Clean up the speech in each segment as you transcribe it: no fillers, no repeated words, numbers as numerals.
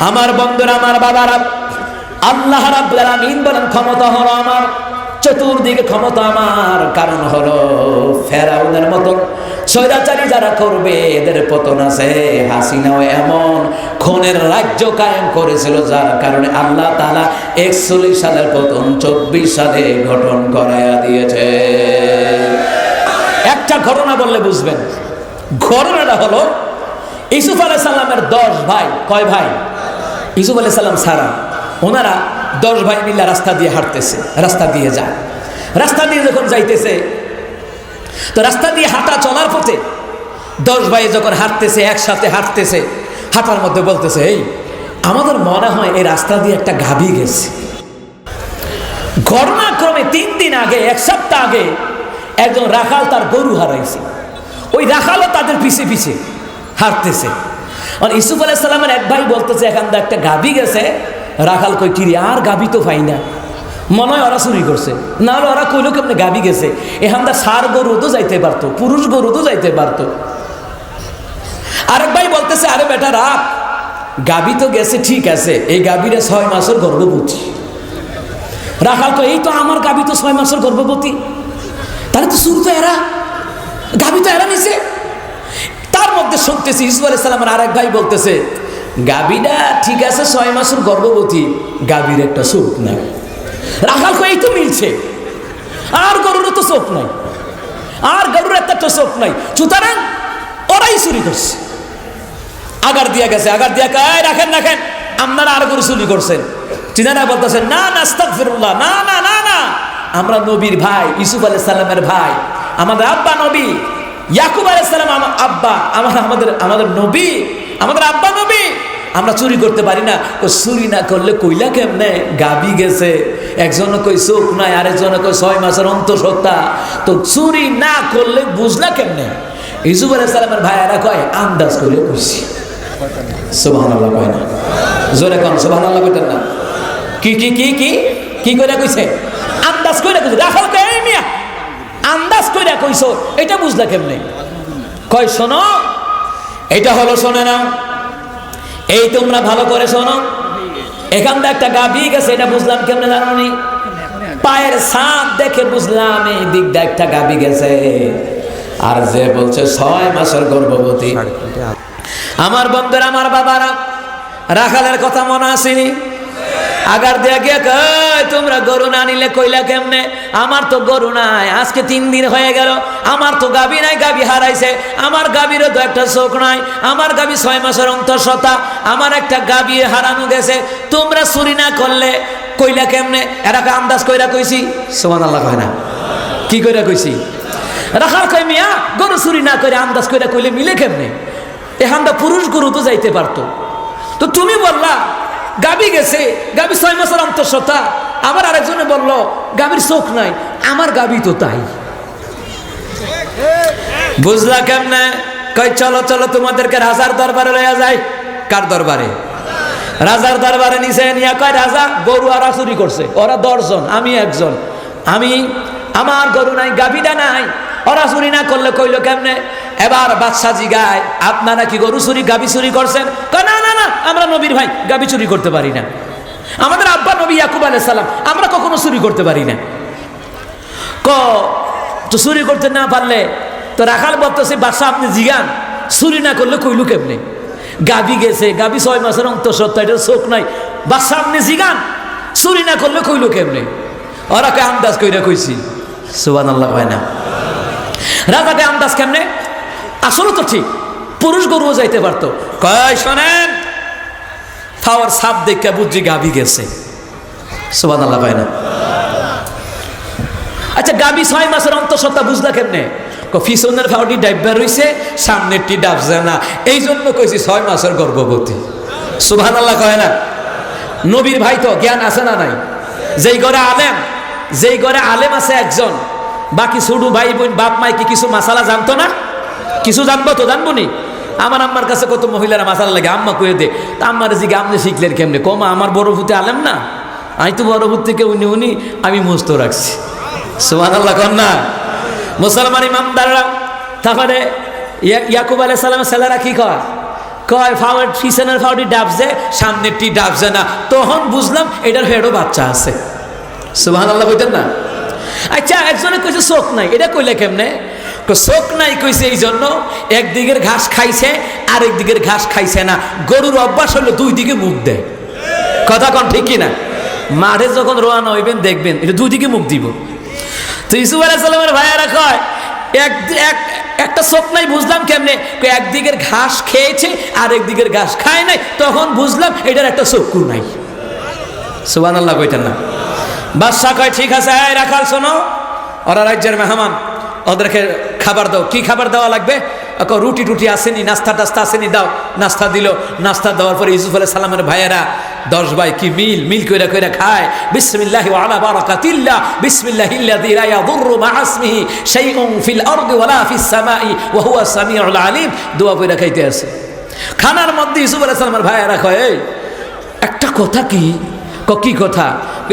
আমার বন্ধুরা, আমার বাবারা, আল্লাহ রাব্বুল আলামিন বলেন ক্ষমতা হলো আমার, চতুর্দিকে ক্ষমতা আমার। কারণ হলো ফেরাউনের মতন স্বৈরাচারী যারা করবে এদের পতন আছে। হাসিনাও এমন খুনের রাজ্য কায়েম করেছিল, যার কারণে আল্লাহ তাআলা 41 সালের পতন 24 সালে গঠন করায়া দিয়েছে। একটা ঘটনা বললে বুঝবেন। ঘটনাটা হলো ইউসুফ আলাইহিস সালামের 10 ভাই। কয় ভাই? ইউসুফ আলাইহিস সালাম ছাড়া ওনারা 10 ভাই মিলে রাস্তা দিয়ে হাঁটতেছে, রাস্তা দিয়ে যায়। রাস্তা দিয়ে যখন যাইতেছে, তো রাস্তা দিয়ে হাঁটা চলার পথে 10 ভাই যখন হাঁটতেছে, একসাথে হাঁটতেছে, হাঁটার মধ্যে বলতেছে, এই আমাদের মনে হয় এই রাস্তা দিয়ে একটা গাভী গেছে। ঘটনাক্রমে 3 দিন আগে, 1 সপ্তাহ আগে একজন রাখাল তার গরু হারাইছে। ওই রাখালও তাদের পিছে পিছে হাঁটতেছে। আর ইউসুফ আলাইহিস সালামের এক ভাই বলতেছে, এখান থেকে একটা গাভী গেছে। রাখাল কই, কিরে আর গাভী তো পাই না, মনে হয় ওরা চুরি করছে। না হলে ওরা কইলো কেমনে গাভী গেছে। এখানটা ষাঁড় গরু তো যাইতে পারতো, পুরুষ গরু তো যাইতে পারতো। আরেক ভাই বলতেছে, আরে বেটা রাখ, গাভী তো গেছে ঠিক আছে, এই গাভীরা 6 মাসের গর্ভবতী। রাখাল কই, এই তো আমার গাভী তো 6 মাসের গর্ভবতী, তাহলে তো শুরু তো এরা, গাভী তো এরা নিছে। তার মধ্যে শুনতেছি ইউসুফ আলাইহিস সালামের আরেক ভাই বলতেছে, গাভীটা ঠিক আছে 6 মাসের গর্ভবতী, গাভীর একটা চোখ নাই। রাখাল কই, এই তো মিলছে, আর গরুর তো চোখ নাই, আর গরুর একটা চোখ নাই, সুতরাং ওরাই চুরি করছে। আগার দিয়া গেছে, আগার দিয়া কয়, রাখেন রাখেন, আপনারা আর গরু চুরি করছেন। চিনারা বলতেছেন, না না আস্তাগফিরুল্লাহ, না না না না, আমরা নবীর ভাই, ইউসুফ আলাইহিস সালামের ভাই, আমাদের আব্বা নবী, ইয়াকুব আলাইহিস সালাম আমার আব্বা, আমাদের নবী, আমাদের আব্বা নবী, আমরা চুরি করতে পারি না। চুরি না করলে কইলা কেমনে গাভী গেছে? একজন কই চোখ নাই, আরেকজন কই 6 মাসের অন্তঃসত্ত্বা, তো চুরি না করলে বুঝলা কেমনে? ইউসুফ আলাইহিস সালামের ভাইয়েরা কয়, আন্দাজ করে কইছি। সুবহানাল্লাহ কয় না, জোরে কোন সুবহানাল্লাহ কইতেন না। কি কি কি কি কি কইরা কইছে? আন্দাজ কইরা কইছে। রাখাল কয়, এই মিয়া আন্দাজ কইরা কইছো, এটা বুঝলা কেমনে? কয়, শোনো, এটা হলো, শোনে না, এই তোমরা ভালো করে শোনো, এখানটা একটা গাভী গেছে, এটা বুঝলাম কেমনে জানো নি? পায়ের ছাপ দেখে বুঝলাম এই দিক দিয়ে একটা গাভী গেছে। আর যে বলছে 6 মাসের গর্ভবতী। আমার বন্ধুরা, আমার বাবারা, রাখালের কথা মনে আসেনি? আগার দিয়া গিয়ে কয়, তোমরা গরু না নিলে কইলা কেমনে? আমার তো গরু নাই, আজকে 3 দিন হয়ে গেল, আমার তো গাভী নাই, গাভী হারাইছে, আমার গাভীরও তো একটা চোখ নাই, আমার গাভী 6 মাসের অন্তঃসত্ত্বা, আমার একটা গাভী হারানো গেছে, তোমরা চুরি না করলে কইলা কেমনে? এরাকে আন্দাজ কইরা কইছি। সুবহানাল্লাহ কয় না, কি কইরা কইছি? রাখাল কয়, মিয়া গরু চুরি না করে আন্দাজ কইরা কইলে মিলে কেমনে? এখানটা পুরুষ গরু তো যাইতে পারতো, তো তুমি বললা গাভী গেছে, গাভী 6 মাসের অন্তঃসত্ত্বা। আবার আরেকজনে বলল গাভীর চোখ নাই, আমার গাভী তো তাই। বুঝলা কেমনে? কই, চলো চলো তোমাদেরকে রাজার দরবারে লইয়া যাই। কার দরবারে? রাজার দরবারে নিছে নিয়া কয়, রাজা, গরু ওরা চুরি করছে, ওরা 10 জন, আমি একজন, আমার গরু নাই, গাভীটা নাই, ওরা চুরি না করলে কইলো কেমনে? এবার বাদশা জিগায়, আপনারা কি গরু চুরি, গাভী চুরি করছেন? কয়, না না না, আমরা নবীর ভাই, গাভী চুরি করতে পারি না, আমাদের আব্বা নবী ইয়াকুব আলাইহিস সালাম, আমরা কখনো চুরি করতে পারি না। তো চুরি করতে না পারলে তো রাখাল বলতেছে, বাদশা আপনি জিগান, চুরি না করলে কইলো কেমনে? গাভী গেছে, গাভী 6 মাসের অন্তঃসত্ত্বা, এটা চোখ নাই, বাদশা আপনি জিগান, চুরি না করলে কইলো কেমনে? ওরাকে আন্দাজ কইরা কইছি। সুবহানাল্লাহ হয় না? রাজাকে আন্দাজ কেমনে? আসলে তো ঠিক, পুরুষ গরুও যাইতে পারতো। কয়, শোনেন, ফাওয়ার সাপ দেখে বুঝছি গাভী গেছে। সুবহানাল্লাহ হয় না? আচ্ছা, গাভী 6 মাসের অন্তঃসত্ত্বা বুঝলা কেমনে? পিছনের ফাওয়ারটি ডাইবার রইছে, সামনেরটি ডাবছে না, এই জন্য কইছি 6 মাসের গর্ভবতী। সুবহানাল্লাহ কয় না? নবীর ভাই তো জ্ঞান আছে না নাই? যেই ঘরে আলেম আছে একজন, বাকি ছোট ভাই বোন বাপ মাই কি কিছু মাসালা জানতো না? কিছু জানবো তো, জানবো নি? আমার আম্মার কাছে কত মহিলারা মাসালা লাগে, আম্মা কয়ে দে, তা আম্মার জিগে আপনি শিখলেন কেমনে? কমা, আমার বড় ভূতে আলেম না, আমি তো বড় ভূত থেকে উনি আমি মুস্ত রাখছি। সুবহানাল্লাহ কন না? মুসলমান ইমামদাররা, তারপরে ইয়াকুব আলাইহিস সালামের ছেলেরা কি কয়? কয় ফাওয়ার পিছনের ফাউডি ডাবছে, সামনেরটি ডাবছে না। তখন বুঝলাম এটার হেডও বাচ্চা আছে। সুবহানাল্লাহ কইতেন না? আচ্ছা, একজনে কইছে চোখ নাই, এটা কইলে কেমনে? চোখ নাই কইছে এই জন্য একদিকের ঘাস খাইছে আর একদিকের ঘাস খাইছে না। গরুর অভ্যাস হলো দুই দিকে মুখ দেয়। কথা কন ঠিক কিনা? মাঠে যখন রোয়ানা হইবেন দেখবেন এটা দুই দিকে মুখ দিব। তো ইউসুফ আলাইহিস সালামের ভাইয়ারা কয় একটা চোখ নাই, বুঝলাম কেমনে? একদিকের ঘাস খেয়েছে আর একদিকের ঘাস খায় নাই, তখন বুঝলাম এটার একটা চক্ষু নাই। সুবহানাল্লাহ কইতেন না? বাদশা কয় ঠিক আছে, রাখাল শোনো, ওরা রাজ্যের মেহমান, ওদেরকে খাবার দাও। কি খাবার দেওয়া লাগবে? রুটি টুটি আসেনি, নাস্তা টাস্তা আসেনি, দাও। নাস্তা দিল। নাস্তা দেওয়ার পরে ইউসুফ আলাইহিস সালামের ভাইয়েরা 10 ভাই কি মিল কইরা কইরা খায়। বিসমিল্লাহি ওয়া আলা বারাকাতিল্লাহ, বিসমিল্লাহিল্লাযী লা ইয়াদুররু মা ইসমিহি শাইউন ফিল আরদি ওয়ালা ফিস সামাই ওয়া হুয়া সামিউল আলিম। দোয়া কইরা খাইতে আছে। খানার মধ্যে ইউসুফ আলাইহিস সালামের ভাইয়েরা কয়, এই একটা কথা কি? কি কথা?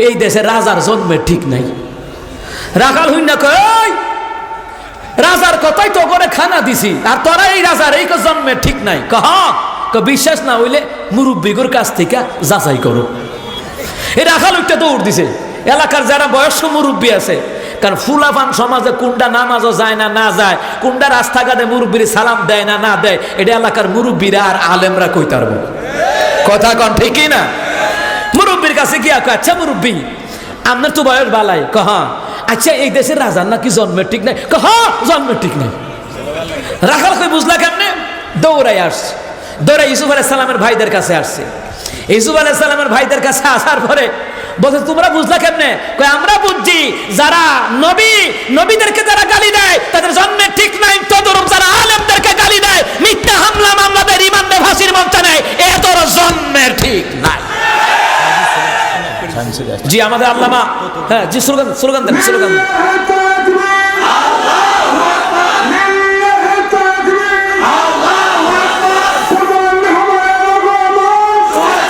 এই দেশে রাজার জন্মের ঠিক নাই। রাখাল হইন না কয়, রাজার কথাই তো করে খানা দিছি, আর তোরা এই রাজার এই জন্মের ঠিক নাই। বিশ্বাস না হইলে মুরব্বিগুর কাছ থেকে যাচাই করো। এই রাখাল উঠতে দৌড় দিছে। এলাকার যারা বয়স্ক মুরব্বী আছে, কারণ ফুলাফান সমাজে কোনটা নামাজও যায় না না যায়, কোনটা রাস্তাঘাটে মুরব্বীর সালাম দেয় না না দেয়, এটা এলাকার মুরব্বীরা আর আলেমরা কই তারব। কথা কন ঠিকই না? মুরব্বীর কাছে গিয়া কয়, আচ্ছা মুরব্বী, আপনার তো বয়স বালাই। আচ্ছা, এই দেশের রাজার নাকি জন্মের ঠিক নাই? জন্মের ঠিক নাই। রাখাল কই বুঝলা কেমনে? দৌড়াই আসছে। দৌড়াই ইউসুফ আলাইহিস সালামের ভাইদের কাছে আসছে। ইউসুফ আলাইহিস সালামের ভাইদের কাছে আসার পরে বলছে, তোমরা বুঝলা কেমনে? কই আমরা বুঝছি, যারা নবীদেরকে যারা গালি দেয় তাদের জন্মের ঠিক নাই, তদরূপ যারা আলেমদেরকে গালি দেয়, মিথ্যা হামলা মামলাদের ইমানদের ফাঁসির মঞ্চে নেয়, এদের জন্মের ঠিক নাই। জি আমাদের আল্লামা, হ্যাঁ জি, স্লোগান দেন।